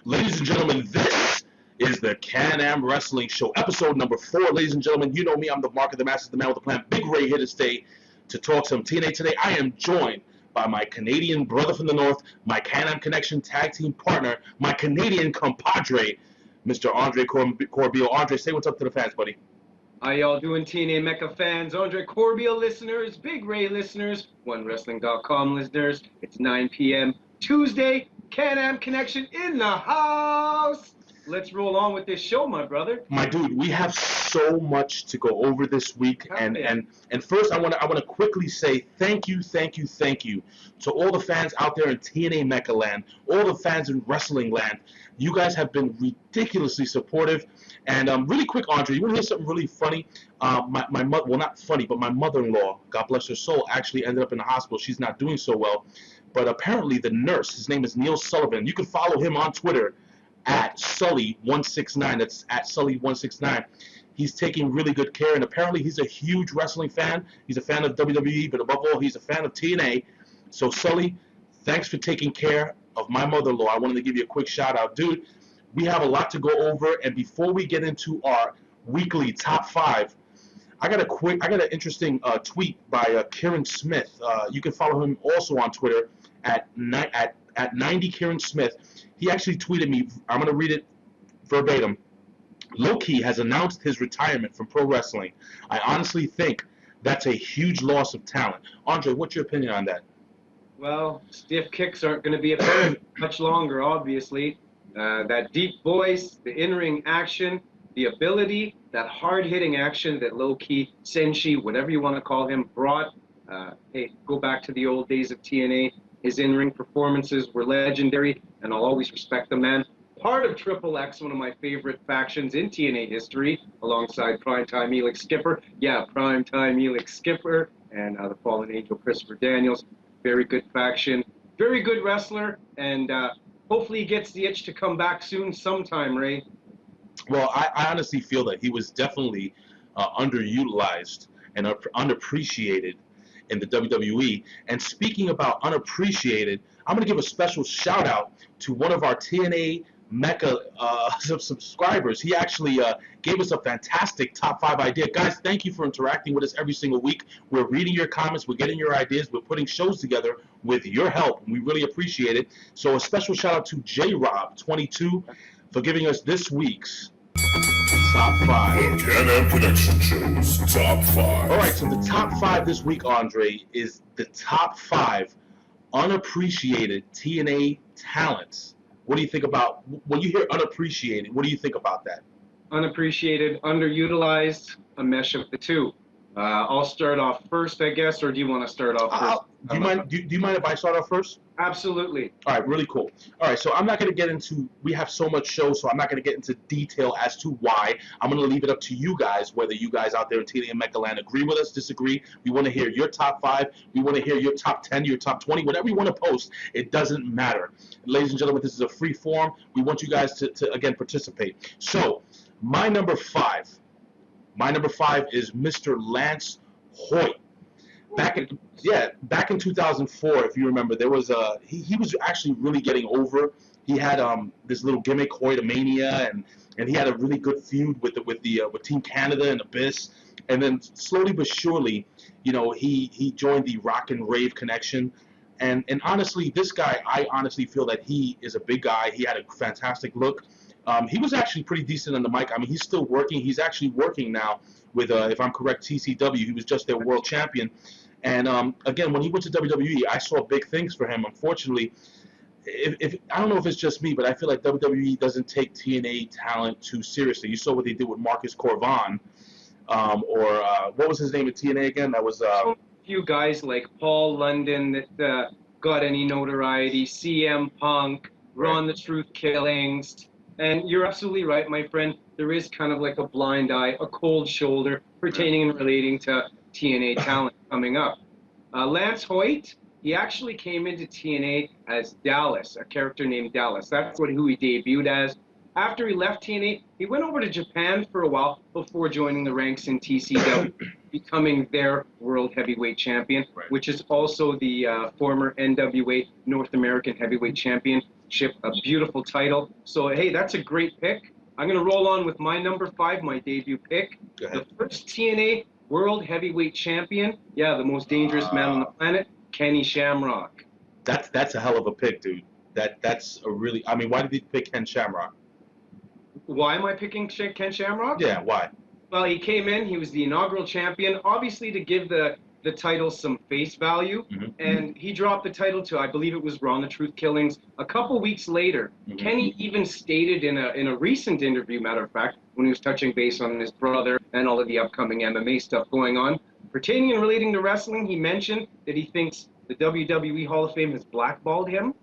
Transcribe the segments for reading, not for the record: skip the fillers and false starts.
Ladies and gentlemen, this is the Can-Am Wrestling Show, episode number 4. Ladies and gentlemen, you know me. I'm the Mark of the Masters, the man with the plan. Big Ray here to stay to talk some TNA today. I am joined by my Canadian brother from the north, my Can-Am Connection tag team partner, my Canadian compadre, Mr. Andre Corbeil. Andre, say what's up to the fans, buddy. How y'all doing, TNA Mecca fans, Andre Corbeil listeners, Big Ray listeners, OneWrestling.com listeners? It's 9 p.m. Tuesday, Can-Am Connection in the house. Let's roll on with this show, my brother. My dude, we have so much to go over this week, and first I want to quickly say thank you to all the fans out there in TNA Mecca land, all the fans in wrestling land. You guys have been ridiculously supportive. And really quick, Andre, you want to hear something really funny? My mother, well, not funny, but my mother-in-law, God bless her soul, actually ended up in the hospital. She's not doing so well. But apparently the nurse, his name is Neil Sullivan. You can follow him on Twitter at Sully169. That's at Sully169. He's taking really good care, and apparently he's a huge wrestling fan. He's a fan of WWE, but above all, he's a fan of TNA. So, Sully, thanks for taking care of my mother-in-law. I wanted to give you a quick shout-out. Dude, we have a lot to go over, and before we get into our weekly top 5, I got an interesting tweet by Kieran Smith. You can follow him also on Twitter at 90 Kieran Smith. He actually tweeted me. I'm going to read it verbatim. Low-Key has announced his retirement from pro wrestling. I honestly think that's a huge loss of talent. Andre, what's your opinion on that? Well, stiff kicks aren't going to be apparent much longer, obviously. That deep voice, the in-ring action, the ability, that hard-hitting action that Low-Key, Senshi, whatever you want to call him, brought. Hey, go back to the old days of TNA. His in-ring performances were legendary, and I'll always respect the man. Part of Triple X, one of my favorite factions in TNA history, alongside Primetime Elix Skipper. Yeah, Primetime Elix Skipper, and the Fallen Angel Christopher Daniels. Very good faction, very good wrestler, and hopefully he gets the itch to come back soon sometime, Ray. Well, I honestly feel that he was definitely underutilized and unappreciated in the WWE. And speaking about unappreciated, I'm going to give a special shout out to one of our TNA Mecca subscribers. He actually gave us a fantastic top 5 idea. Guys, thank you for interacting with us every single week. We're reading your comments, we're getting your ideas, we're putting shows together with your help, and we really appreciate it. So a special shout out to JRob22 for giving us this week's Top 5. The Can-Am Connection Show's Top 5. All right, so the top 5 this week, Andre, is the top 5 unappreciated TNA talents. What do you think about, when you hear unappreciated, what do you think about that? Unappreciated, underutilized, a mesh of the two. I'll start off first, I guess, or do you want to start off first? Do you mind if I start off first? Absolutely. All right, really cool. All right, so I'm not going to get into, we have so much show, so I'm not going to get into detail as to why. I'm going to leave it up to you guys, whether you guys out there in TNA and Mecca Land agree with us, disagree. We want to hear your top 5. We want to hear your top 10, your top 20, whatever you want to post. It doesn't matter. Ladies and gentlemen, this is a free form. We want you guys to again, participate. So, my number 5 is Mr. Lance Hoyt. Back in 2004, if you remember, there was he was actually really getting over. He had this little gimmick, Hoytomania, and he had a really good feud with Team Canada and Abyss. And then slowly but surely, you know, he joined the Rock and Rave Connection. And honestly, this guy, I honestly feel that he is a big guy. He had a fantastic look. He was actually pretty decent on the mic. I mean, he's still working. He's actually working now with, if I'm correct, TCW. He was just their world champion. And again, when he went to WWE, I saw big things for him. Unfortunately, if I don't know if it's just me, but I feel like WWE doesn't take TNA talent too seriously. You saw what they did with Marcus Corvan, or what was his name at TNA again? That was a few guys like Paul London that got any notoriety, CM Punk, Ron the Truth Killings. And you're absolutely right, my friend. There is kind of like a blind eye, a cold shoulder pertaining and relating to TNA talent coming up. Lance Hoyt, he actually came into TNA as Dallas, a character named Dallas. That's who he debuted as. After he left TNA, he went over to Japan for a while before joining the ranks in TCW, becoming their World Heavyweight Champion, which is also the former NWA North American Heavyweight Champion. Championship, a beautiful title. So, hey, that's a great pick. I'm going to roll on with my number 5, my debut pick. Go ahead. The first TNA World Heavyweight Champion. Yeah, the most dangerous man on the planet, Kenny Shamrock. That's a hell of a pick, dude. That's a really. I mean, why did he pick Ken Shamrock? Why am I picking Ken Shamrock? Yeah, why? Well, he came in, he was the inaugural champion, obviously to give the title some face value, and he dropped the title to, I believe it was Raw the Truth Killings. A couple weeks later, Kenny even stated in a recent interview, matter of fact, when he was touching base on his brother and all of the upcoming MMA stuff going on, pertaining and relating to wrestling, he mentioned that he thinks the WWE Hall of Fame has blackballed him,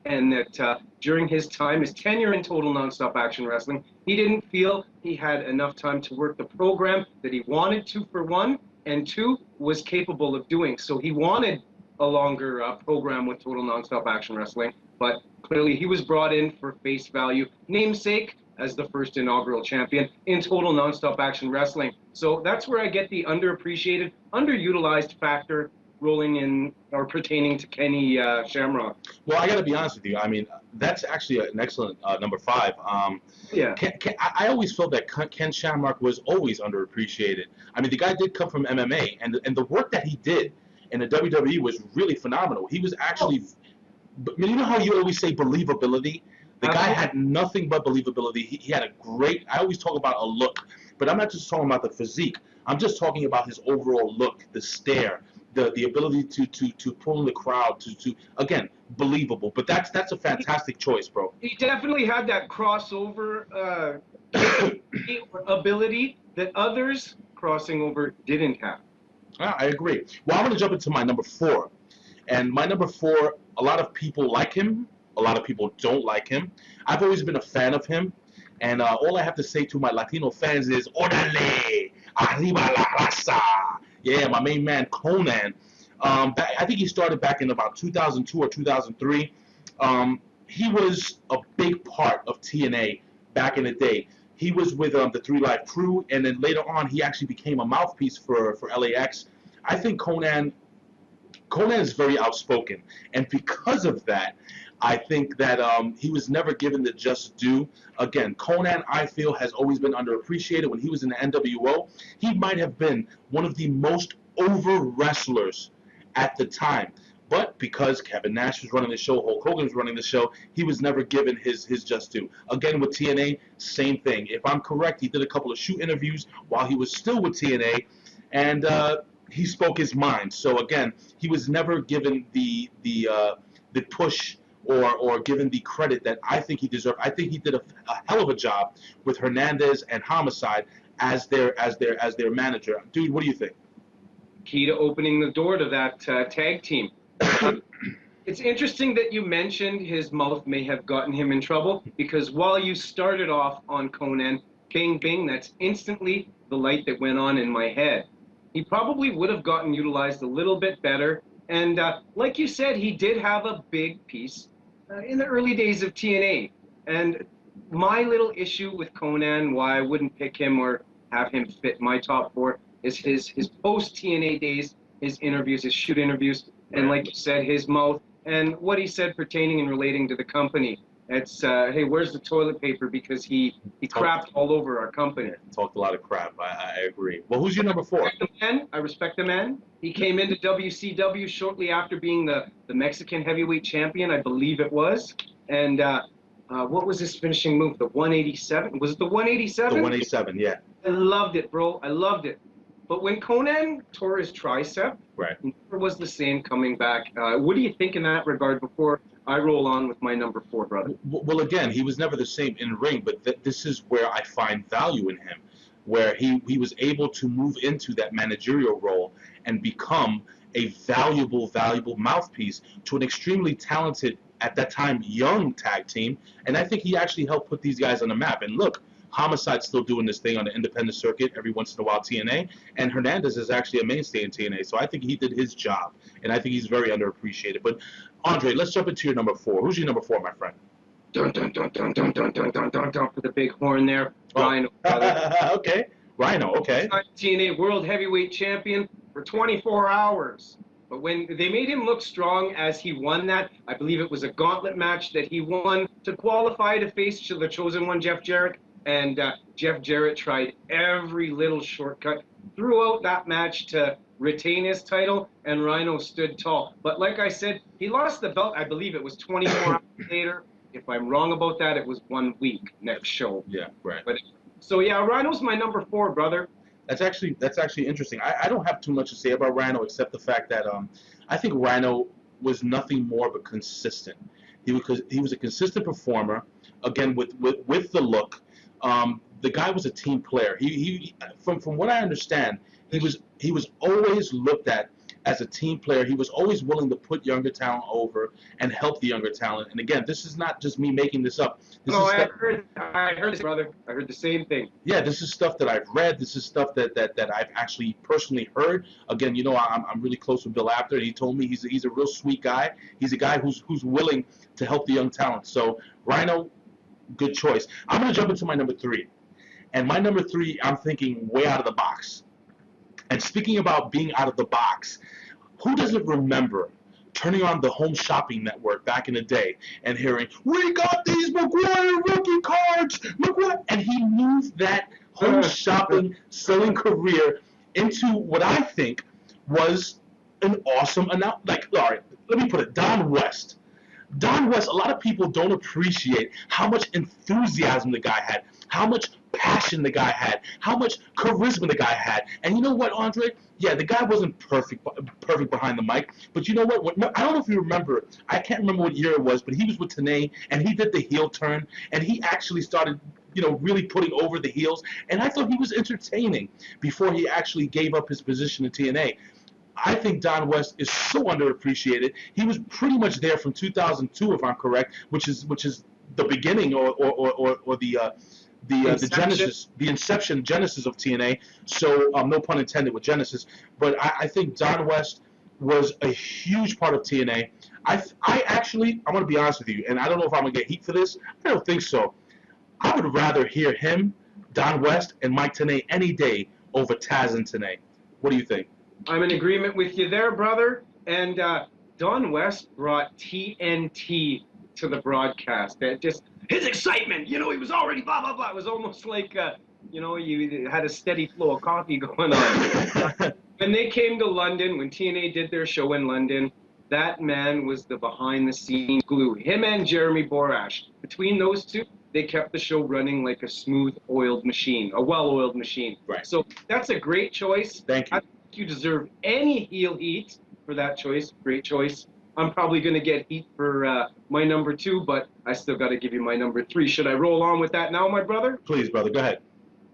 and that during his time, his tenure in Total Nonstop Action Wrestling, he didn't feel he had enough time to work the program that he wanted to, for one, and two, was capable of doing. So he wanted a longer program with Total Nonstop Action Wrestling, but clearly he was brought in for face value, namesake, as the first inaugural champion in Total Nonstop Action Wrestling. So that's where I get the underappreciated, underutilized factor rolling in or pertaining to Kenny Shamrock. Well, I got to be honest with you. I mean, that's actually an excellent number 5. Yeah. I always felt that Ken Shamrock was always underappreciated. I mean, the guy did come from MMA, and the work that he did in the WWE was really phenomenal. He was actually, you know how you always say believability? The guy had nothing but believability. He had a great, I always talk about a look, but I'm not just talking about the physique. I'm just talking about his overall look, the stare, the ability to pull in the crowd, to again, believable. But that's a fantastic choice, bro. He definitely had that crossover ability that others crossing over didn't have. I agree. Well, I'm going to jump into my number 4. And my number 4, a lot of people like him. A lot of people don't like him. I've always been a fan of him. And all I have to say to my Latino fans is, Orale, arriba la raza. Yeah, my main man, Conan. I think he started back in about 2002 or 2003. He was a big part of TNA back in the day. He was with the 3 Live Crew, and then later on, he actually became a mouthpiece for LAX. I think Conan is very outspoken, and because of that, I think that he was never given the just due. Again, Conan, I feel, has always been underappreciated. When he was in the NWO, he might have been one of the most over wrestlers at the time. But because Kevin Nash was running the show, Hulk Hogan was running the show, he was never given his just due. Again, with TNA, same thing. If I'm correct, he did a couple of shoot interviews while he was still with TNA, and he spoke his mind. So again, he was never given the push or given the credit that I think he deserved. I think he did a hell of a job with Hernandez and Homicide as their manager. Dude, what do you think? Key to opening the door to that tag team. It's interesting that you mentioned his mouth may have gotten him in trouble, because while you started off on Conan, bing, bing, that's instantly the light that went on in my head. He probably would have gotten utilized a little bit better. And like you said, he did have a big piece in the early days of TNA. And my little issue with Conan, why I wouldn't pick him or have him fit my top 4, is his post-TNA days, his interviews, his shoot interviews, and like you said, his mouth, and what he said pertaining and relating to the company. It's, hey, where's the toilet paper? Because he crapped all over our company. Talked a lot of crap. I agree. Well, who's your number 4? I respect the man. He came into WCW shortly after being the Mexican heavyweight champion, I believe it was. And what was his finishing move? The 187? Was it the 187? The 187, yeah. I loved it, bro. I loved it. But when Conan tore his tricep, right, it never was the same coming back. What do you think in that regard before I roll on with my number 4, brother? Well, again, he was never the same in ring, but this is where I find value in him, where he was able to move into that managerial role and become a valuable mouthpiece to an extremely talented, at that time, young tag team. And I think he actually helped put these guys on the map. And look, Homicide's still doing this thing on the independent circuit every once in a while, TNA, and Hernandez is actually a mainstay in TNA, so I think he did his job, and I think he's very underappreciated. But, Andre, let's jump into your number 4. Who's your number 4, my friend? Dun, dun, dun, dun, dun, dun, dun, dun, dun, dun, for the big horn there. Rhino. Okay. Rhino, okay. TNA World Heavyweight Champion for 24 hours. But when they made him look strong as he won that, I believe it was a gauntlet match that he won to qualify to face the chosen one, Jeff Jarrett. And Jeff Jarrett tried every little shortcut throughout that match to retain his title, and Rhino stood tall. But like I said, he lost the belt, I believe it was 24 hours later. If I'm wrong about that, it was 1 week next show. Yeah, right. But so yeah, Rhino's my number 4, brother. That's actually interesting. I don't have too much to say about Rhino except the fact that I think Rhino was nothing more but consistent. He was a consistent performer. Again, with the look. The guy was a team player. He from what I understand, he was always looked at as a team player. He was always willing to put younger talent over and help the younger talent. And again, this is not just me making this up. I heard this, brother. I heard the same thing. Yeah, this is stuff that I've read. This is stuff that I've actually personally heard. Again, you know, I'm really close with Bill Apter. He told me he's a real sweet guy. He's a guy who's willing to help the young talent. So Rhino, good choice. I'm going to jump into my number 3. And my number 3, I'm thinking way out of the box. And speaking about being out of the box, who doesn't remember turning on the Home Shopping Network back in the day and hearing, "We got these McGuire rookie cards, McGuire," and he moved that home shopping selling career into what I think was an awesome announcement. Like, all right, let me put it, Don West. Don West, a lot of people don't appreciate how much enthusiasm the guy had, how much passion the guy had, how much charisma the guy had. And you know what, Andre? Yeah, the guy wasn't perfect behind the mic, but you know what? I don't know if you remember. I can't remember what year it was, but he was with Tanae, and he did the heel turn, and he actually started, you know, really putting over the heels. And I thought he was entertaining before he actually gave up his position in TNA. I think Don West is so underappreciated. He was pretty much there from 2002, if I'm correct, which is the beginning or the inception genesis of TNA. So no pun intended with Genesis, but I think Don West was a huge part of TNA. I actually, I'm gonna be honest with you, and I don't know if I'm gonna get heat for this. I don't think so. I would rather hear him, Don West, and Mike Tenay any day over Taz and Tenay. What do you think? I'm in agreement with you there, brother. And Don West brought TNT to the broadcast. Just his excitement, you know, he was already blah, blah, blah. It was almost like, you know, you had a steady flow of coffee going on. When they came to London, when TNA did their show in London, that man was the behind-the-scenes glue. Him and Jeremy Borash. Between those two, they kept the show running like a smooth-oiled machine, a well-oiled machine. Right. So that's a great choice. Thank you. I think you deserve any heel heat for that choice. Great choice. I'm probably going to get heat for my number 2, but I still got to give you my number 3. Should I roll on with that now, my brother? Please, brother, go ahead.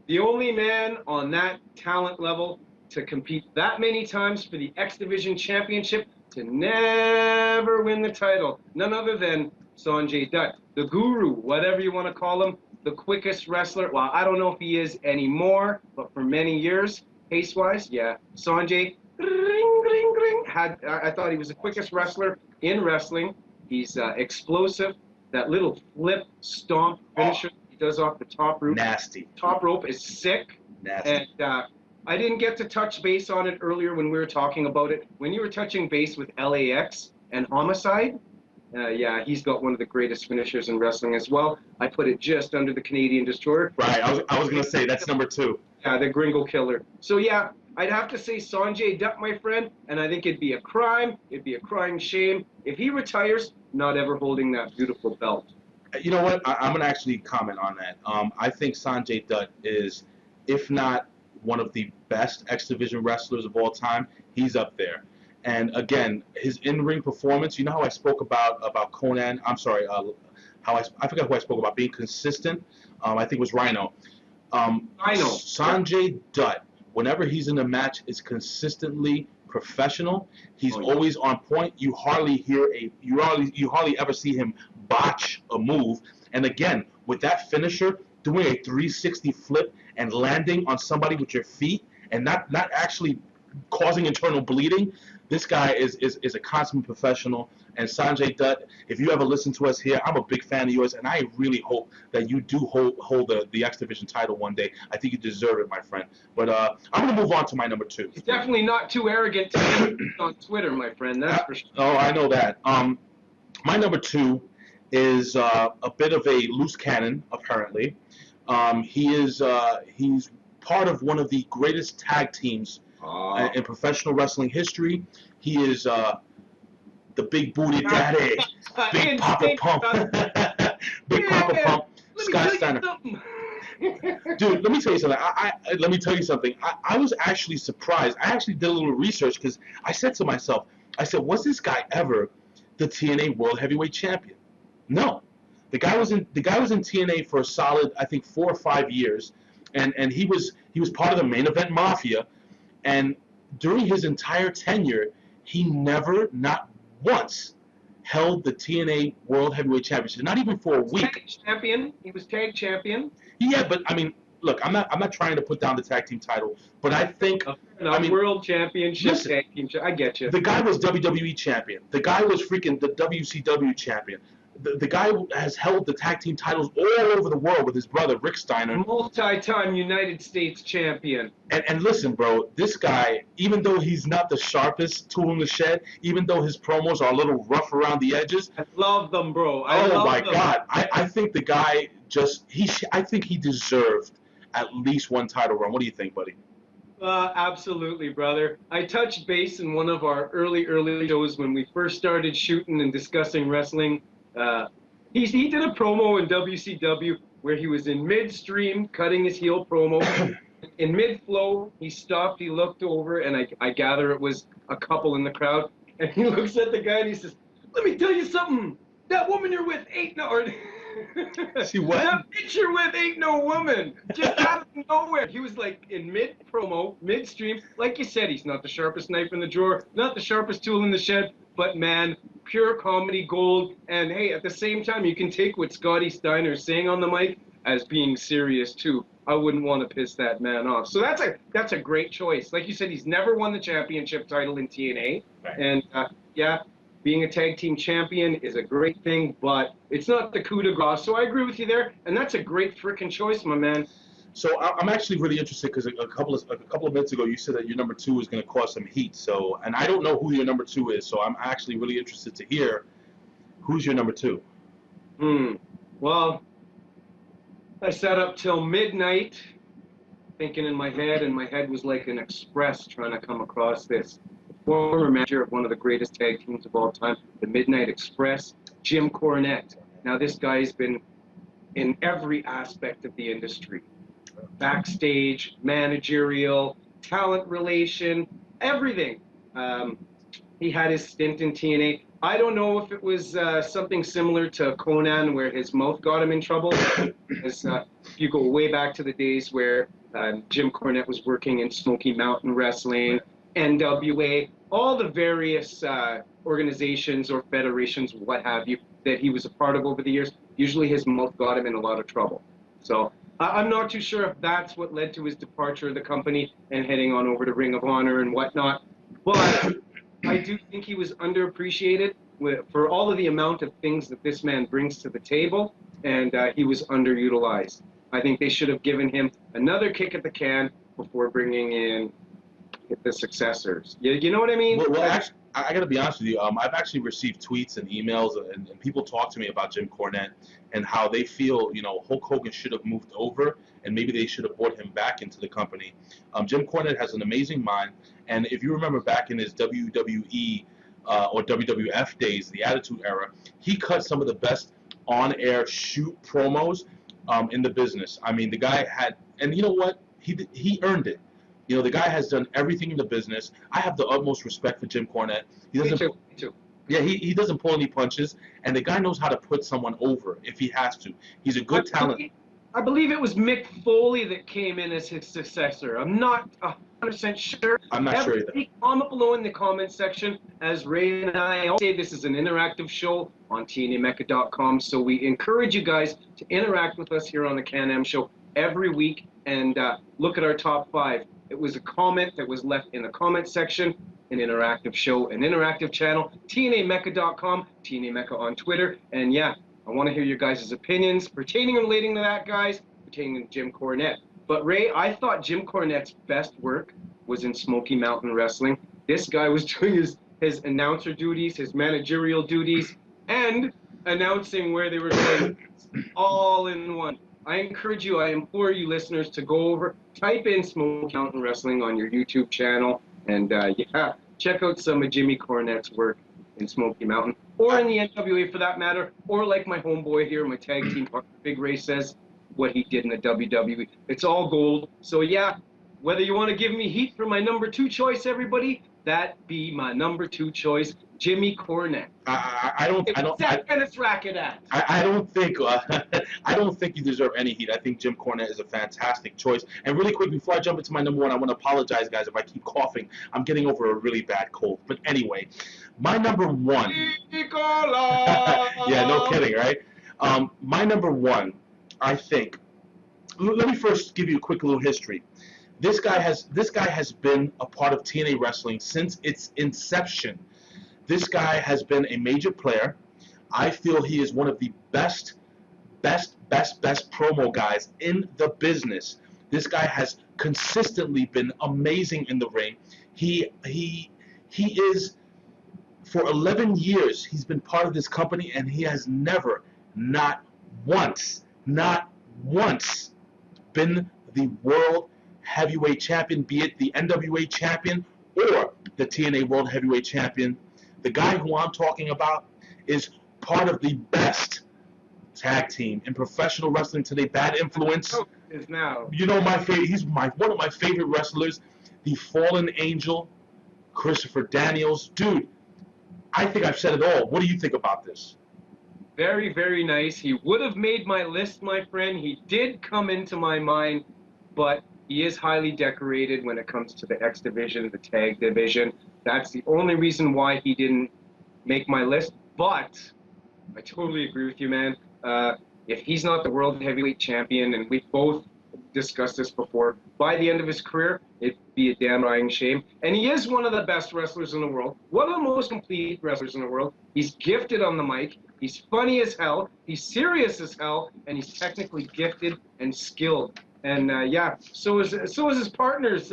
The only man on that talent level to compete that many times for the X Division Championship to never win the title. None other than Sanjay Dutt, the guru, whatever you want to call him, the quickest wrestler. Well, I don't know if he is anymore, but for many years, pace-wise, yeah, Sanjay, ring, ring, ring, I thought he was the quickest wrestler in wrestling. He's explosive. That little flip, stomp finisher he does off the top rope. Nasty. Top rope is sick. Nasty. And I didn't get to touch base on it earlier when we were talking about it. When you were touching base with LAX and Homicide, yeah, he's got one of the greatest finishers in wrestling as well. I put it just under the Canadian Destroyer. Right, I was going to say that's number 2. Yeah, the Gringo Killer. So yeah, I'd have to say Sanjay Dutt, my friend, and I think it'd be a crime, it'd be a crying shame if he retires not ever holding that beautiful belt. You know what? I'm going to actually comment on that. I think Sanjay Dutt is, if not one of the best X Division wrestlers of all time, he's up there. And again, his in-ring performance, you know how I spoke about Conan, I'm sorry, I forgot who I spoke about being consistent. I think it was Rhino. Sanjay Dutt, whenever he's in a match, is consistently professional. He's always on point. You hardly ever see him botch a move. And again, with that finisher, doing a 360 flip and landing on somebody with your feet, and not actually causing internal bleeding. This guy is a consummate professional. And Sanjay Dutt, if you ever listen to us here, I'm a big fan of yours, and I really hope that you do hold the X Division title one day. I think you deserve it, my friend. But I'm going to move on to my number 2. He's definitely not too arrogant to be on Twitter, my friend. That's for sure. Oh, I know that. My number 2 is a bit of a loose cannon, apparently. He's part of one of the greatest tag teams in professional wrestling history. He is the Big Booty Daddy, Big Papa Pump, Big Papa Pump, Scott Steiner. Dude, let me tell you something. Let me tell you something. I was actually surprised. I actually did a little research because I said to myself, was this guy ever the TNA World Heavyweight Champion? No. The guy was in TNA for a solid, I think, 4 or 5 years, and he was part of the Main Event Mafia, and during his entire tenure, he never, not once, held the TNA World Heavyweight Championship, not even for a week. Tag champion. He was tag champion. Yeah, but I mean, look, I'm not trying to put down the tag team title, but I think World Championship, listen, tag team. I get you. The guy was WWE champion. The guy was freaking the WCW champion. The guy has held the tag team titles all over the world with his brother Rick Steiner. Multi-time United States champion. And listen, bro, this guy, even though he's not the sharpest tool in the shed, even though his promos are a little rough around the edges. I love them, bro. Oh my God. I think the guy I think he deserved at least one title run. What do you think, buddy? Absolutely, brother. I touched base in one of our early shows when we first started shooting and discussing wrestling. He did a promo in WCW where he was in midstream cutting his heel promo. In mid-flow, he stopped, he looked over, and I gather it was a couple in the crowd. And he looks at the guy and he says, "Let me tell you something. That woman you're with ain't no..." See what? That bitch you're with ain't no woman. Just out of nowhere. He was like in mid-promo, midstream. Like you said, he's not the sharpest knife in the drawer, not the sharpest tool in the shed, but man, pure comedy gold. And hey, at the same time, you can take what Scotty Steiner's saying on the mic as being serious too. I wouldn't want to piss that man off. So that's a great choice. Like you said, he's never won the championship title in TNA. Right. And yeah, being a tag team champion is a great thing, but it's not the coup de grace. So I agree with you there, and that's a great freaking choice, my man. So I'm actually really interested because a couple of minutes ago you said that your number 2 is going to cause some heat. So, and I don't know who your number 2 is. So I'm actually really interested to hear who's your number 2. Well, I sat up till midnight thinking in my head, and my head was like an express trying to come across this. Former manager of one of the greatest tag teams of all time, the Midnight Express, Jim Cornette. Now this guy's been in every aspect of the industry. Backstage, managerial, talent relation, everything. He had his stint in TNA. I don't know if it was something similar to Conan where his mouth got him in trouble. As, you go way back to the days where Jim Cornette was working in Smoky Mountain Wrestling, NWA, all the various organizations or federations, what have you, that he was a part of over the years. Usually his mouth got him in a lot of trouble. So I'm not too sure if that's what led to his departure of the company and heading on over to Ring of Honor and whatnot. But I do think he was underappreciated for all of the amount of things that this man brings to the table, and he was underutilized. I think they should have given him another kick at the can before bringing in the successors. You know what I mean? Well, actually, I got to be honest with you. I've actually received tweets and emails, and people talk to me about Jim Cornette and how they feel, Hulk Hogan should have moved over, and maybe they should have brought him back into the company. Jim Cornette has an amazing mind, and if you remember back in his WWE or WWF days, the Attitude Era, he cut some of the best on-air shoot promos in the business. I mean, the guy had, and you know what? He earned it. The guy has done everything in the business. I have the utmost respect for Jim Cornette. Me too. Yeah, he doesn't pull any punches, and the guy knows how to put someone over if he has to. He's a good talent. I believe it was Mick Foley that came in as his successor. I'm not 100% sure. I'm not sure either. Comment below in the comment section. As Ray and I all say, this is an interactive show on TNAMecca.com, so we encourage you guys to interact with us here on the Can-Am Show every week and look at our top 5. It was a comment that was left in the comment section, an interactive show, an interactive channel, TNAMecca.com, TNA Mecca on Twitter. And yeah, I want to hear your guys' opinions pertaining and relating to that, guys, pertaining to Jim Cornette. But Ray, I thought Jim Cornette's best work was in Smoky Mountain Wrestling. This guy was doing his announcer duties, his managerial duties, and announcing where they were going all in one. I encourage you, I implore you listeners to go over, type in Smoky Mountain Wrestling on your YouTube channel, and yeah, check out some of Jimmy Cornette's work in Smoky Mountain, or in the NWA for that matter, or like my homeboy here, my tag team partner, Big Ray says, what he did in the WWE. It's all gold. So yeah, whether you want to give me heat for my number 2 choice, everybody, that be my number 2 choice, Jimmy Cornette. I don't think you deserve any heat. I think Jim Cornette is a fantastic choice. And really quick, before I jump into my number 1, I want to apologize, guys, if I keep coughing. I'm getting over a really bad cold. But anyway, my number 1. Yeah, no kidding, right? My number 1, I think. Let me first give you a quick little history. This guy has been a part of TNA Wrestling since its inception. This guy has been a major player. I feel he is one of the best promo guys in the business. This guy has consistently been amazing in the ring. He is, for 11 years, he's been part of this company, and he has never, not once, been the world heavyweight champion, be it the NWA champion or the TNA World Heavyweight Champion. The guy who I'm talking about is part of the best tag team in professional wrestling today. Bad Influence. Is now. You know my favorite. He's one of my favorite wrestlers. The Fallen Angel, Christopher Daniels. Dude, I think I've said it all. What do you think about this? Very, very nice. He would have made my list, my friend. He did come into my mind, but he is highly decorated when it comes to the X division, the tag division. That's the only reason why he didn't make my list. But I totally agree with you, man. If he's not the world heavyweight champion, and we've both discussed this before, by the end of his career, it'd be a damn lying shame. And he is one of the best wrestlers in the world, one of the most complete wrestlers in the world. He's gifted on the mic. He's funny as hell. He's serious as hell, and he's technically gifted and skilled. And yeah, so is his partners.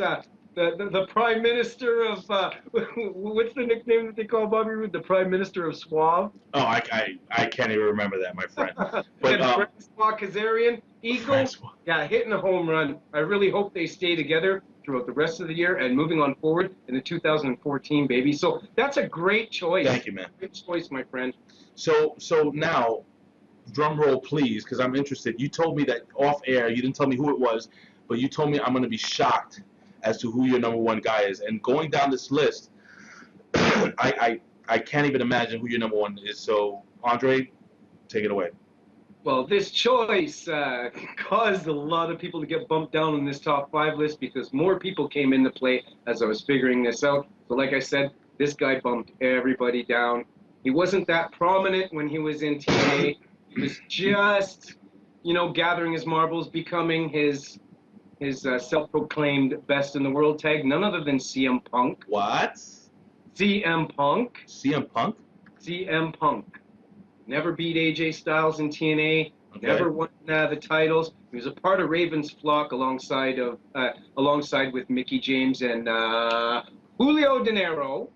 The Prime Minister of what's the nickname that they call Bobby Roode? The Prime Minister of Suave. Oh, I can't even remember that, my friend. But Francois Kazarian, Eagle, yeah, hitting a home run. I really hope they stay together throughout the rest of the year and moving on forward in the 2014, baby. So that's a great choice. Thank you, man. Great choice, my friend. So now, drum roll, please, because I'm interested. You told me that off air. You didn't tell me who it was, but you told me I'm going to be shocked as to who your number 1 guy is. And going down this list, I can't even imagine who your number 1 is. So, Andre, take it away. Well, this choice caused a lot of people to get bumped down on this top 5 list because more people came into play as I was figuring this out. So like I said, this guy bumped everybody down. He wasn't that prominent when he was in TNA. He was just, gathering his marbles, becoming his self-proclaimed best in the world tag, none other than CM Punk. What? CM Punk. CM Punk? CM Punk. Never beat AJ Styles in TNA. Okay. Never won the titles. He was a part of Raven's flock alongside with Mickie James and Julio De Niro.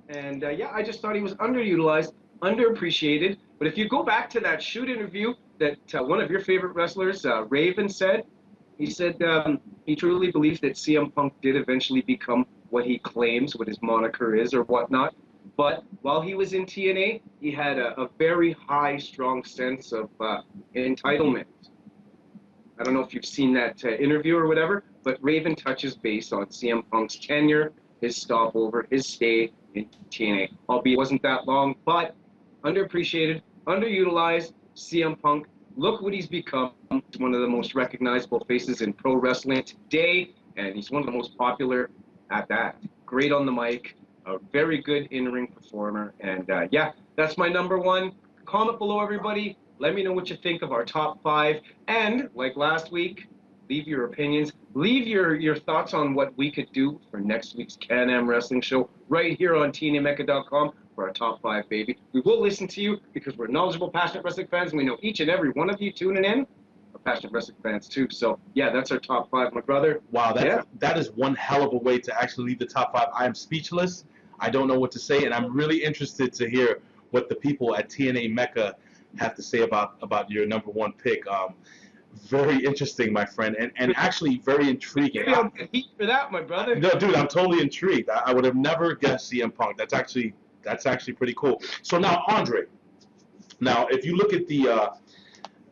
And yeah, I just thought he was underutilized, underappreciated. But if you go back to that shoot interview that one of your favorite wrestlers, Raven, said, he said he truly believes that CM Punk did eventually become what he claims, what his moniker is or whatnot. But while he was in TNA, he had a very high, strong sense of entitlement. I don't know if you've seen that interview or whatever, but Raven touches base on CM Punk's tenure, his stopover, his stay in TNA. Albeit it wasn't that long, but underappreciated, underutilized. CM Punk, look what he's become. He's one of the most recognizable faces in pro wrestling today, and he's one of the most popular at that. Great on the mic, a very good in-ring performer, and yeah, that's my number 1. Comment below, everybody. Let me know what you think of our top 5, and like last week, Leave your opinions. Leave your thoughts on what we could do for next week's Can-Am Wrestling Show right here on TNAMecca.com for our top 5, baby. We will listen to you because we're knowledgeable, passionate wrestling fans, and we know each and every one of you tuning in are passionate wrestling fans too. So, yeah, that's our top 5, my brother. Wow, that is one hell of a way to actually leave the top 5. I am speechless. I don't know what to say, and I'm really interested to hear what the people at TNA Mecca have to say about your number 1 pick. Very interesting, my friend, and actually very intriguing. Maybe I'll get heat for that, my brother. No, dude, I'm totally intrigued. I would have never guessed CM Punk. That's actually pretty cool. So now, Andre, if you look at the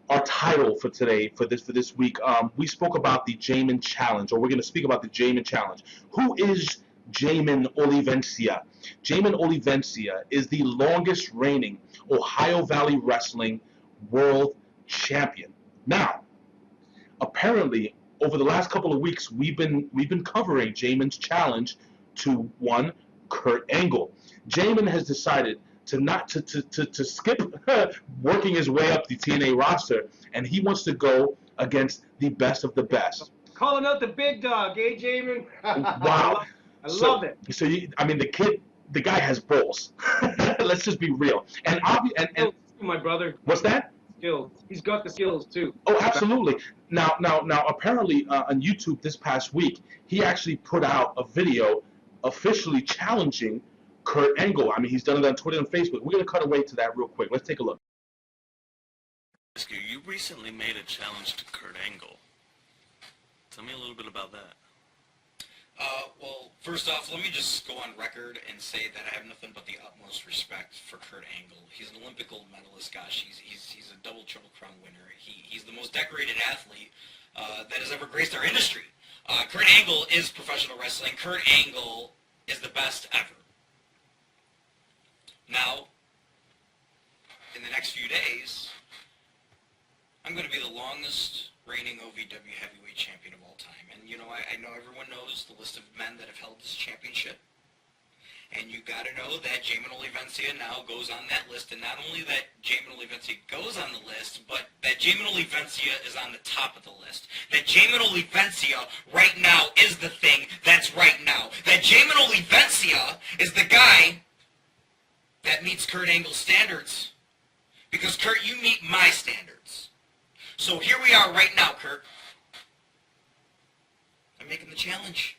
our title for today, for this week, we spoke about the Jamin Challenge, or we're going to speak about the Jamin Challenge. Who is Jamin Olivencia? Jamin Olivencia is the longest reigning Ohio Valley Wrestling World Champion. Now, apparently, over the last couple of weeks, we've been covering Jamin's challenge to one Kurt Angle. Jamin has decided to skip working his way up the TNA roster, and he wants to go against the best of the best. Calling out the big dog, eh, Jamin? Wow. I love it. So the guy has balls. Let's just be real. And my brother. What's that? Skills. He's got the skills too. Oh, absolutely. Now, apparently on YouTube this past week, he actually put out a video officially challenging Kurt Angle. I mean, he's done it on Twitter and Facebook. We're going to cut away to that real quick. Let's take a look. You recently made a challenge to Kurt Angle. Tell me a little bit about that. Well, first off, let me just go on record and say that I have nothing but the utmost respect for Kurt Angle. He's an Olympic gold medalist, gosh, he's a double Triple Crown winner. He's the most decorated athlete that has ever graced our industry. Kurt Angle is professional wrestling. Kurt Angle is the best ever. Now, in the next few days, I'm going to be the longest reigning OVW heavyweight champion of all time. And, you know, I know everyone knows the list of men that have held this championship. And you got to know that Jamin Olivencia now goes on that list. And not only that Jamin Olivencia goes on the list, but that Jamin Olivencia is on the top of the list. That Jamin Olivencia right now is the thing that's right now. That Jamin Olivencia is the guy that meets Kurt Angle's standards. Because, Kurt, you meet my standards. So here we are right now, Kurt. I'm making the challenge.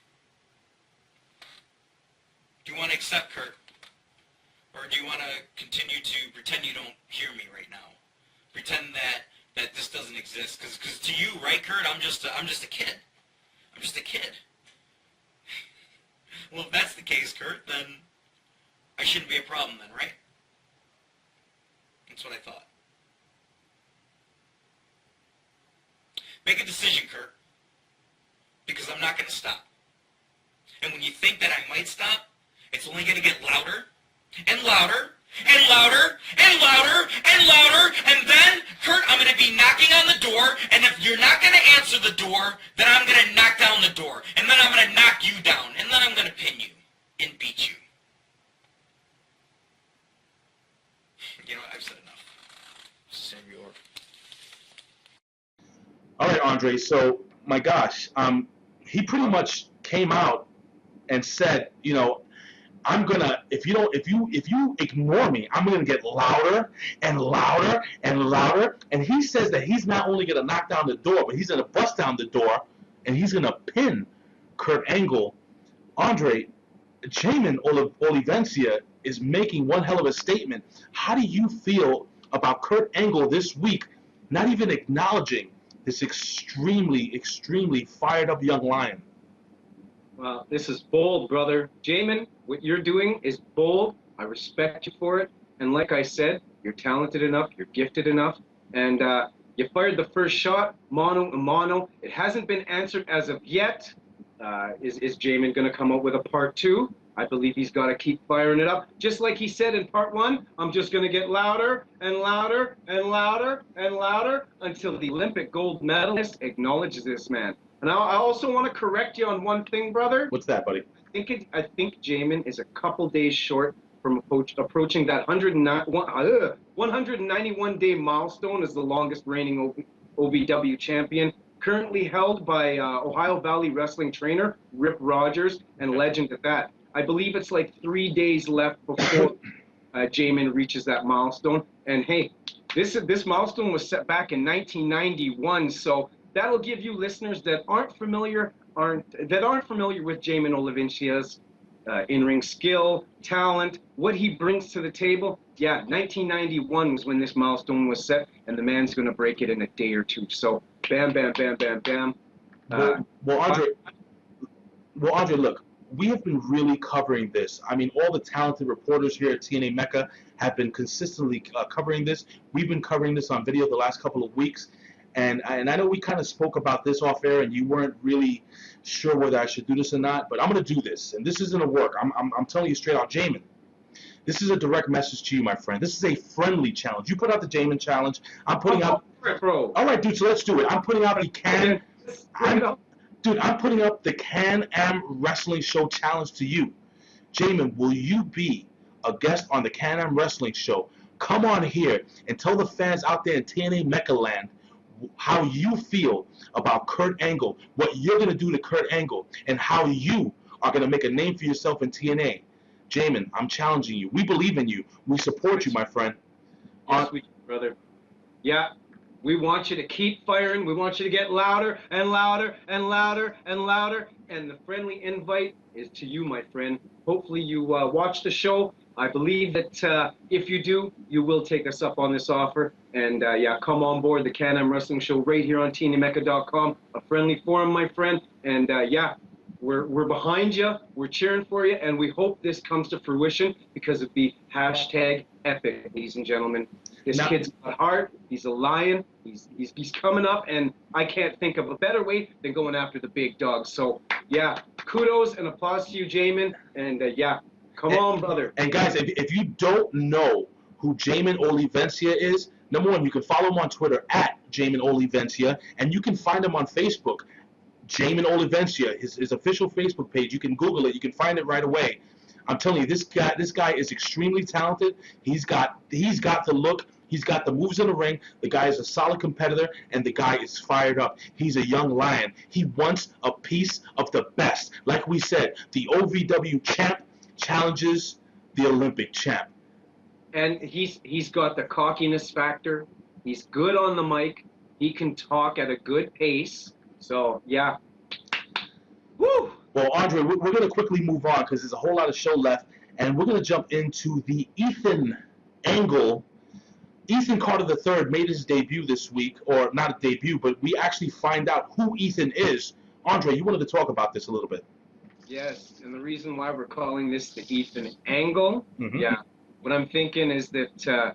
Do you want to accept, Kurt? Or do you want to continue to pretend you don't hear me right now? Pretend that this doesn't exist? Because to you, right, Kurt, I'm just a kid. I'm just a kid. Well, if that's the case, Kurt, then I shouldn't be a problem then, right? That's what I thought. Make a decision, Kurt. Because I'm not going to stop. And when you think that I might stop, it's only going to get louder and louder and louder and louder and louder. And then, Kurt, I'm going to be knocking on the door. And if you're not going to answer the door, then I'm going to knock down the door. And then I'm going to knock you down. And then I'm going to pin you and beat you. You know, I've said enough. Senor. All right, Andre. So, my gosh, he pretty much came out and said, you know, I'm gonna, if you ignore me, I'm gonna get louder and louder and louder. And he says that he's not only gonna knock down the door, but he's gonna bust down the door and he's gonna pin Kurt Angle. Andre, Jamin Olivencia is making one hell of a statement. How do you feel about Kurt Angle this week not even acknowledging this extremely, extremely fired up young lion? Well, this is bold, brother. Jamin, what you're doing is bold. I respect you for it. And like I said, you're talented enough, you're gifted enough, and you fired the first shot, mano a mano. It hasn't been answered as of yet. Is Jamin going to come out with a part 2? I believe he's got to keep firing it up. Just like he said in part 1, I'm just going to get louder and louder and louder and louder until the Olympic gold medalist acknowledges this man. And I also want to correct you on one thing, brother. What's that, buddy? I think Jamin is a couple days short from approaching that 191-day milestone as the longest reigning OVW champion. currently held by Ohio Valley wrestling trainer Rip Rogers, and legend at that. I believe it's like 3 days left before Jamin reaches that milestone. And hey, this milestone was set back in 1991, so that'll give you listeners that aren't familiar with Jamin Olivencia's in-ring skill, talent, what he brings to the table. Yeah, 1991 was when this milestone was set, and the man's going to break it in a day or two. So, bam, bam, bam, bam, bam. Well, Andre, look, we have been really covering this. I mean, all the talented reporters here at TNA Mecca have been consistently covering this. We've been covering this on video the last couple of weeks. And I know we kind of spoke about this off air, and you weren't really sure whether I should do this or not. But I'm going to do this, and this isn't a work. I'm telling you straight out, Jamin. This is a direct message to you, my friend. This is a friendly challenge. You put out the Jamin challenge. I'm putting out. Bro. All right, dude. So let's do it. I'm putting out the Can. I'm putting up the Can-Am Wrestling Show challenge to you. Jamin, will you be a guest on the Can-Am Wrestling Show? Come on here and tell the fans out there in TNA Mecca Land how you feel about Kurt Angle, what you're going to do to Kurt Angle, and how you are going to make a name for yourself in TNA. Jamin, I'm challenging you. We believe in you. We support you, my friend. Yes, we do, brother. Yeah, we want you to keep firing. We want you to get louder and louder and louder and louder. And the friendly invite is to you, my friend. Hopefully you watch the show. I believe that if you do, you will take us up on this offer. And yeah, come on board the Can-Am Wrestling Show right here on TNAMecca.com. A friendly forum, my friend. And yeah, we're behind you. We're cheering for you. And we hope this comes to fruition because of the hashtag epic, ladies and gentlemen. This kid's got heart. He's a lion. He's coming up, and I can't think of a better way than going after the big dogs. So yeah, kudos and applause to you, Jamin. And yeah, come on, brother. And guys, if you don't know who Jamin Olivencia is, number one, you can follow him on Twitter at Jamin Olivencia, and you can find him on Facebook, Jamin Olivencia, his official Facebook page. You can Google it. You can find it right away. I'm telling you, this guy is extremely talented. He's got the look. He's got the moves in the ring. The guy is a solid competitor, and the guy is fired up. He's a young lion. He wants a piece of the best. Like we said, the OVW champ challenges the Olympic champ. And he's got the cockiness factor. He's good on the mic. He can talk at a good pace. So, yeah. Woo! Well, Andre, we're going to quickly move on because there's a whole lot of show left, and we're going to jump into the Ethan Angle. Ethan Carter III made his debut this week, or not a debut, but we actually find out who Ethan is. Andre, you wanted to talk about this a little bit. Yes, and the reason why we're calling this the Ethan Angle, yeah, what I'm thinking is that,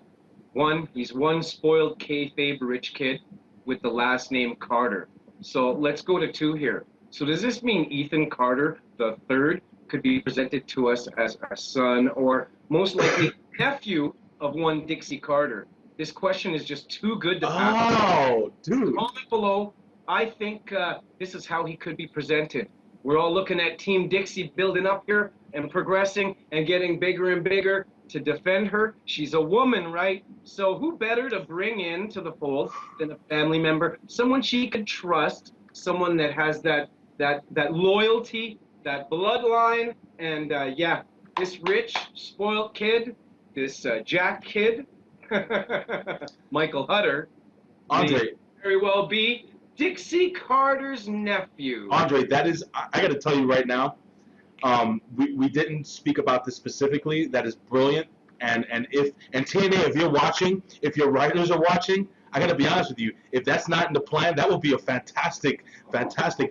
one, he's one spoiled kayfabe rich kid with the last name Carter. So let's go to two here. So does this mean Ethan Carter III could be presented to us as a son or most likely nephew of one Dixie Carter? This question is just too good to pass. Oh, dude. Comment below. I think this is how he could be presented. We're all looking at Team Dixie building up here and progressing and getting bigger and bigger to defend her. She's a woman, right? So who better to bring into the fold than a family member, someone she could trust, someone that has that loyalty, that bloodline, and yeah, this rich, spoiled kid, this Jack kid, Michael Hutter, Andre, may very well be Dixie Carter's nephew. Andre, that is, I got to tell you right now, we didn't speak about this specifically. That is brilliant. And TNA, if you're watching, if your writers are watching, I got to be honest with you, if that's not in the plan, that would be a fantastic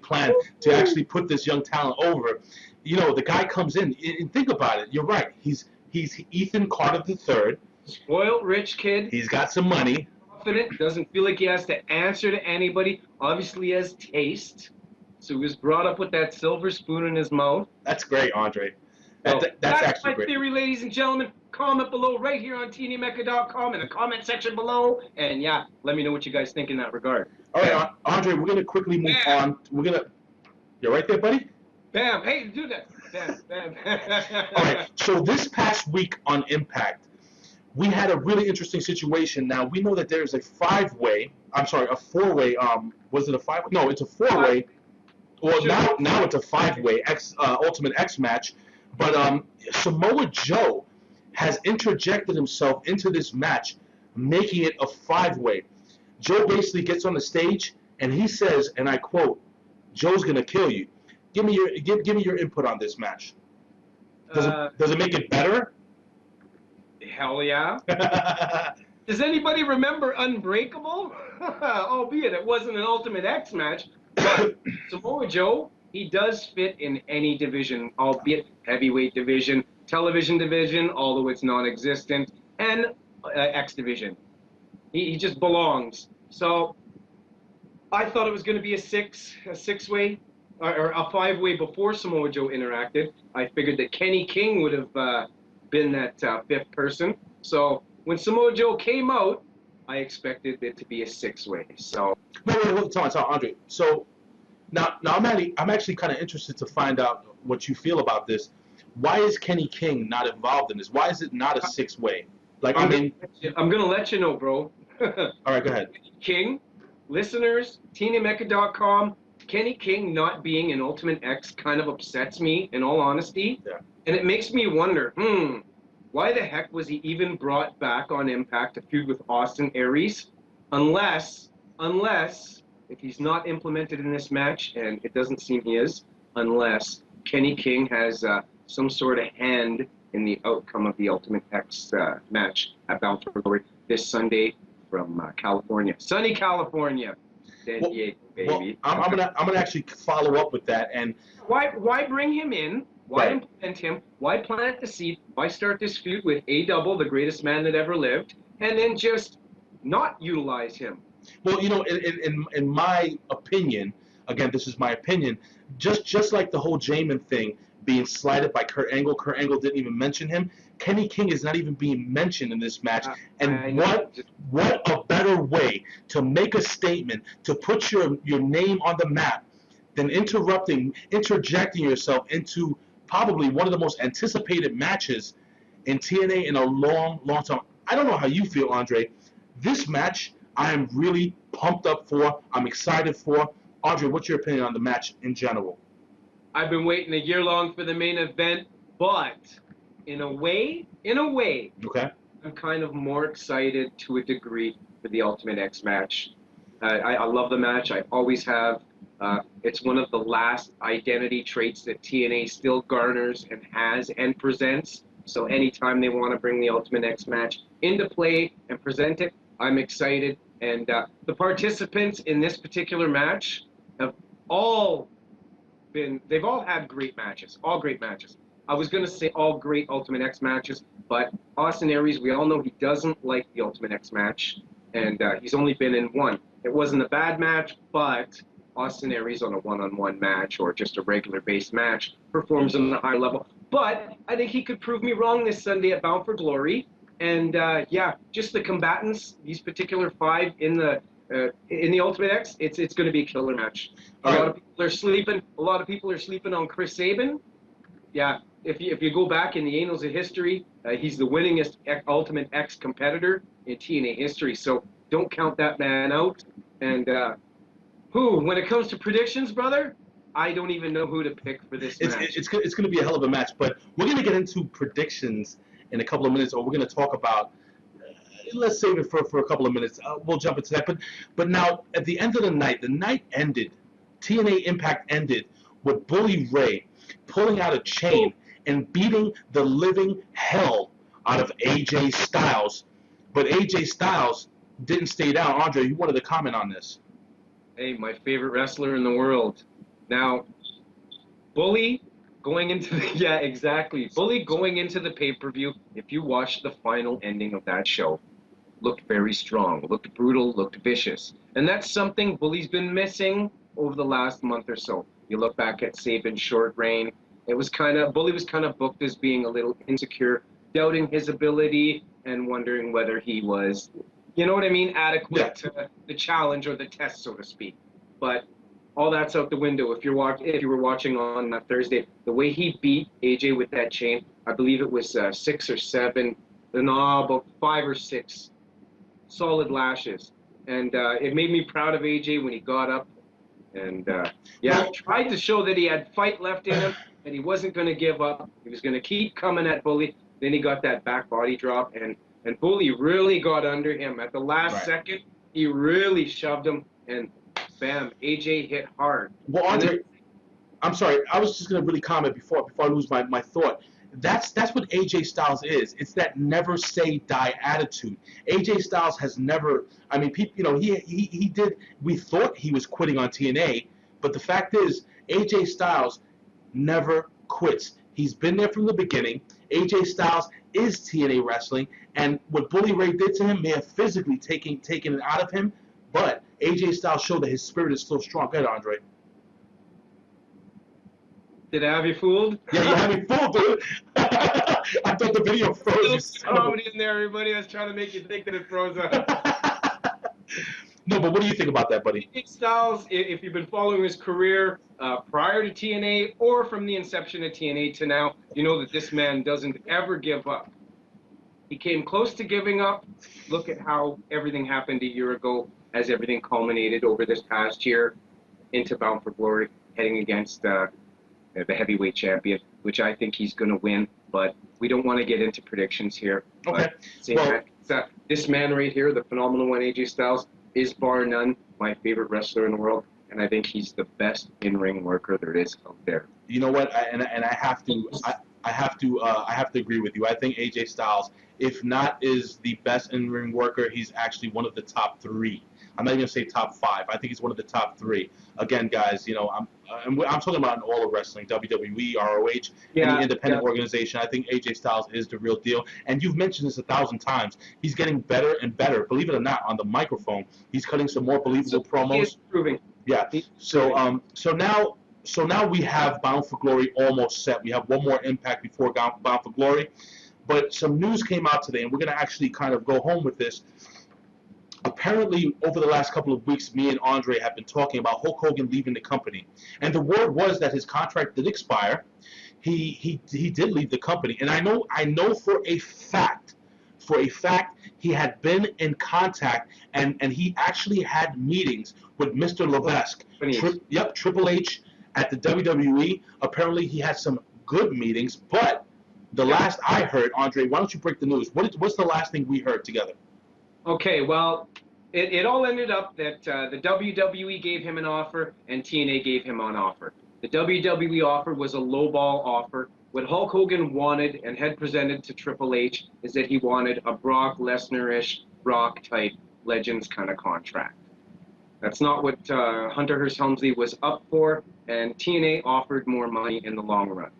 plan to actually put this young talent over. You know, the guy comes in, and think about it. You're right. He's Ethan Carter III. Spoiled rich kid. He's got some money. Confident. Doesn't feel like he has to answer to anybody. Obviously has taste. So he was brought up with that silver spoon in his mouth. That's great, Andre. That's actually my great. theory, ladies and gentlemen. Comment below right here on TNAMecca.com in the comment section below. And yeah, let me know what you guys think in that regard. All right, Andre, we're going to quickly move on. You're right there, buddy? Bam. Hey, do that. Bam, bam. All right, so this past week on Impact, we had a really interesting situation. Now we know that there's a four-way. Was it a five? No, it's a four-way. Well, now it's a five-way Ultimate X match. But Samoa Joe has interjected himself into this match, making it a five-way. Joe basically gets on the stage and he says, and I quote, "Joe's gonna kill you." Give me your input on this match. Does it make it better? Hell yeah. Does anybody remember Unbreakable? Albeit it wasn't an Ultimate X match, but Samoa Joe, he does fit in any division, albeit heavyweight division, television division, although it's non-existent, and X division. He just belongs. So I thought it was going to be a six-way, or a five-way before Samoa Joe interacted. I figured that Kenny King would have been that fifth person. So when Samoa Joe came out, I expected it to be a six-way. So wait, tell Andre. So now I'm actually kind of interested to find out what you feel about this. Why is Kenny King not involved in this? Why is it not a six-way? Like, I'm gonna let you know, bro. All right, go ahead. King, listeners, TinaMecca.com, Kenny King not being an Ultimate X kind of upsets me, in all honesty. Yeah. And it makes me wonder, why the heck was he even brought back on Impact to feud with Austin Aries? Unless, if he's not implemented in this match, and it doesn't seem he is, unless Kenny King has some sort of hand in the outcome of the Ultimate X match at Bound for Glory this Sunday from California. Sunny California. San Diego, baby. Well, I'm gonna actually follow up with that. And why bring him in? Why implement him? Why plant the seed? Why start this feud with A-Double, the greatest man that ever lived, and then just not utilize him? Well, in my opinion, again, this is my opinion, just like the whole Jamin thing being slighted by Kurt Angle didn't even mention him. Kenny King is not even being mentioned in this match. And what a better way to make a statement, to put your name on the map, than interjecting yourself into probably one of the most anticipated matches in TNA in a long, long time. I don't know how you feel, Andre. This match, I am really pumped up for. I'm excited for. Andre, what's your opinion on the match in general? I've been waiting a year long for the main event, but in a way, Okay. I'm kind of more excited to a degree for the Ultimate X match. I love the match. I always have. It's one of the last identity traits that TNA still garners and has and presents. So anytime they want to bring the Ultimate X match into play and present it, I'm excited. And the participants in this particular match have they've all had great matches, all great matches. I was going to say all great Ultimate X matches, but Austin Aries, we all know he doesn't like the Ultimate X match, and he's only been in one. It wasn't a bad match, but Austin Aries on a one-on-one match or just a regular-based match performs on a high level. But I think he could prove me wrong this Sunday at Bound for Glory. And yeah, just the combatants, these particular five in the Ultimate X, it's going to be a killer match. A lot of people are sleeping on Chris Sabin. Yeah, if you go back in the annals of history, he's the winningest Ultimate X competitor in TNA history. So don't count that man out. And when it comes to predictions, brother, I don't even know who to pick for this match. It's going to be a hell of a match, but we're going to get into predictions in a couple of minutes, or we're going to talk about. Let's save it for a couple of minutes. We'll jump into that. But now, at the end of the night ended. TNA Impact ended with Bully Ray pulling out a chain and beating the living hell out of AJ Styles. But AJ Styles didn't stay down. Andre, you wanted to comment on this. Hey, my favorite wrestler in the world. Now, Bully going into the Bully going into the pay-per-view, if you watch the final ending of that show, looked very strong, looked brutal, looked vicious. And that's something Bully's been missing over the last month or so. You look back at Sabin's short reign, Bully was kind of booked as being a little insecure, doubting his ability and wondering whether he was, you know what I mean, adequate to the challenge or the test, so to speak. But all that's out the window. If you were watching on Thursday, the way he beat AJ with that chain, I believe it was 6 or 7 about 5 or 6 solid lashes. And it made me proud of AJ when he got up and tried to show that he had fight left in him, and he wasn't going to give up. He was going to keep coming at Bully. Then he got that back body drop, and Bully really got under him. At the last second, he really shoved him, and bam, AJ hit hard. Well, Andre, I'm sorry. I was just going to really comment before I lose my thought. That's what AJ Styles is. It's that never say die attitude. AJ Styles has never. I mean, people. You know, he did. We thought he was quitting on TNA, but the fact is, AJ Styles never quits. He's been there from the beginning. AJ Styles is TNA wrestling, and what Bully Ray did to him may have physically taken it out of him, but AJ Styles showed that his spirit is still strong. Go ahead, Andre. Did I have you fooled? Yeah, you had me fooled, dude. I thought the video froze. There's comedy in there, everybody. I was trying to make you think that it froze up. No, but what do you think about that, buddy? AJ Styles, if you've been following his career prior to TNA or from the inception of TNA to now, you know that this man doesn't ever give up. He came close to giving up. Look at how everything happened a year ago as everything culminated over this past year into Bound for Glory, heading against the heavyweight champion, which I think he's going to win, but we don't want to get into predictions here. Okay. This man right here, the phenomenal one, AJ Styles, is bar none my favorite wrestler in the world, and I think he's the best in-ring worker there is out there. You know what? I have to agree with you. I think AJ Styles, if not is the best in-ring worker, he's actually one of the top 3. I'm not even gonna say top 5. I think he's one of the top 3. Again, guys, you know, I'm talking about in all of wrestling, WWE, ROH, any independent organization. I think AJ Styles is the real deal. And you've mentioned this 1,000 times. He's getting better and better. Believe it or not, on the microphone, he's cutting some more believable promos. He is improving. Yeah. So now we have Bound for Glory almost set. We have one more Impact before Bound for Glory. But some news came out today, and we're gonna actually kind of go home with this. Apparently, over the last couple of weeks, me and Andre have been talking about Hulk Hogan leaving the company. And the word was that his contract did expire. He did leave the company. And I know for a fact, he had been in contact and he actually had meetings with Mr. Levesque. Triple H at the WWE. Apparently, he had some good meetings. But the last I heard, Andre, why don't you break the news? What's the last thing we heard together? Okay, well, it all ended up that the WWE gave him an offer and TNA gave him an offer. The WWE offer was a lowball offer. What Hulk Hogan wanted and had presented to Triple H is that he wanted a Brock Lesnar-ish, Rock-type Legends kind of contract. That's not what Hunter Hearst Helmsley was up for, and TNA offered more money in the long run.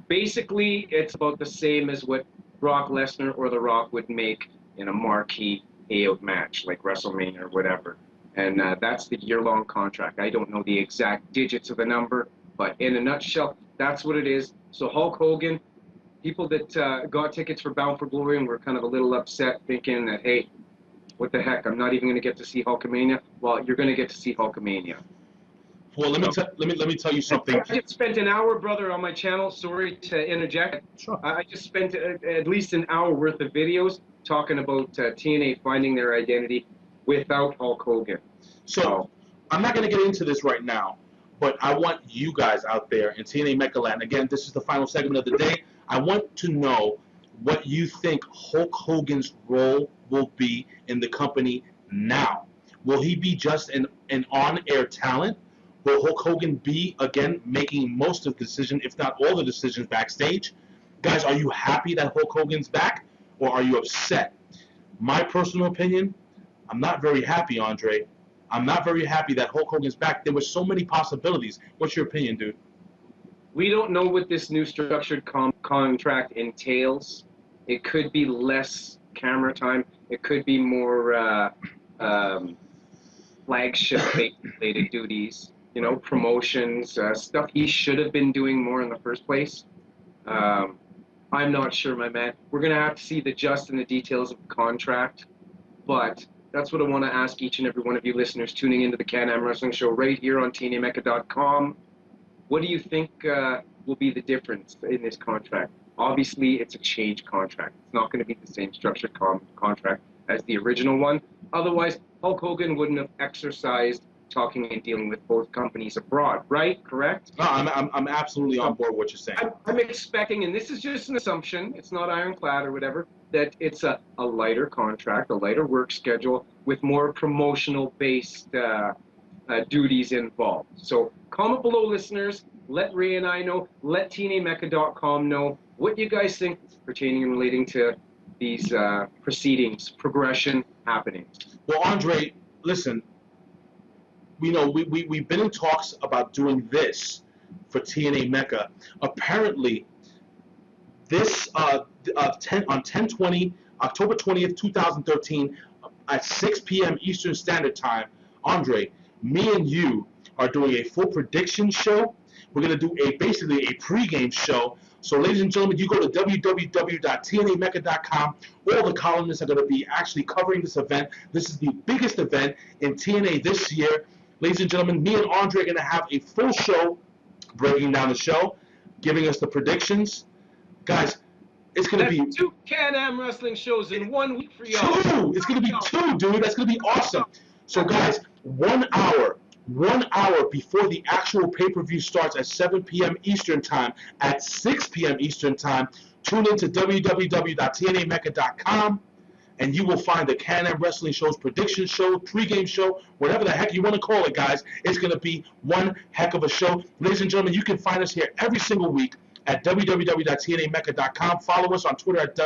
Basically, it's about the same as what Brock Lesnar or The Rock would make in a marquee payout match like WrestleMania or whatever. And that's the year-long contract. I don't know the exact digits of the number, but in a nutshell, that's what it is. So Hulk Hogan, people that got tickets for Bound for Glory and were kind of a little upset thinking that, hey, what the heck, I'm not even going to get to see Hulkamania. Well, you're going to get to see Hulkamania. Well, let me tell you something. I just spent an hour, brother, on my channel. Sorry to interject. Sure. I just spent at least an hour worth of videos talking about TNA finding their identity without Hulk Hogan. So I'm not going to get into this right now, but I want you guys out there in TNA Mechaland. Again, this is the final segment of the day. I want to know what you think Hulk Hogan's role will be in the company now. Will he be just an on-air talent? Will Hulk Hogan be, again, making most of the decisions, if not all the decisions, backstage? Guys, are you happy that Hulk Hogan's back, or are you upset? My personal opinion, I'm not very happy, Andre. I'm not very happy that Hulk Hogan's back. There were so many possibilities. What's your opinion, dude? We don't know what this new structured contract entails. It could be less camera time. It could be more flagship-related duties. You know, promotions, stuff he should have been doing more in the first place. I'm not sure, my man. We're going to have to see the just and the details of the contract. But that's what I want to ask each and every one of you listeners tuning into the Can-Am Wrestling Show right here on TNAMecha.com. What do you think will be the difference in this contract? Obviously, it's a change contract. It's not going to be the same structured contract as the original one. Otherwise, Hulk Hogan wouldn't have exercised talking and dealing with both companies abroad, right? Correct? No, I'm absolutely on board with what you're saying. I'm expecting, and this is just an assumption, it's not ironclad or whatever, that it's a lighter contract, a lighter work schedule with more promotional-based duties involved. So comment below, listeners. Let Ray and I know. Let TNAMecca.com know what you guys think pertaining and relating to these proceedings, progression, happenings. Well, Andre, listen, we've been in talks about doing this for TNA Mecca. Apparently, this on 10/20, October 20th, 2013, at 6 p.m. Eastern Standard Time, Andre, me and you are doing a full prediction show. We're going to do basically a pregame show. So, ladies and gentlemen, you go to www.tnamecca.com. All the columnists are going to be actually covering this event. This is the biggest event in TNA this year. Ladies and gentlemen, me and Andre are going to have a full show breaking down the show, giving us the predictions. Guys, it's going to be 2 Can-Am wrestling shows in 1 week for y'all. 2. It's going to be 2, dude. That's going to be awesome. So, guys, 1 hour before the actual pay-per-view starts at 7 p.m. Eastern Time, at 6 p.m. Eastern Time, tune into www.tnamecca.com, and you will find the Can-Am Wrestling Show's prediction show, pregame show, whatever the heck you want to call it, guys. It's going to be one heck of a show. Ladies and gentlemen, you can find us here every single week at www.tnamecca.com. Follow us on Twitter at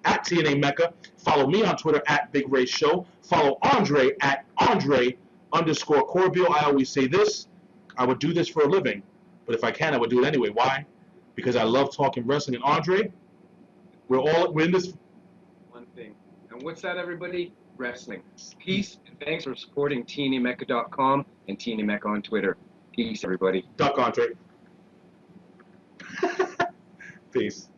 TNAMecca. Follow me on Twitter at Big Ray Show. Follow Andre at Andre_Corbeil. I always say this, I would do this for a living, but if I can, I would do it anyway. Why? Because I love talking wrestling. And Andre, we're in this. One thing. And what's that, everybody? Wrestling. Peace, and thanks for supporting TNAMecca.com and TNAMecca on Twitter. Peace, everybody. Duck, Andre. Peace.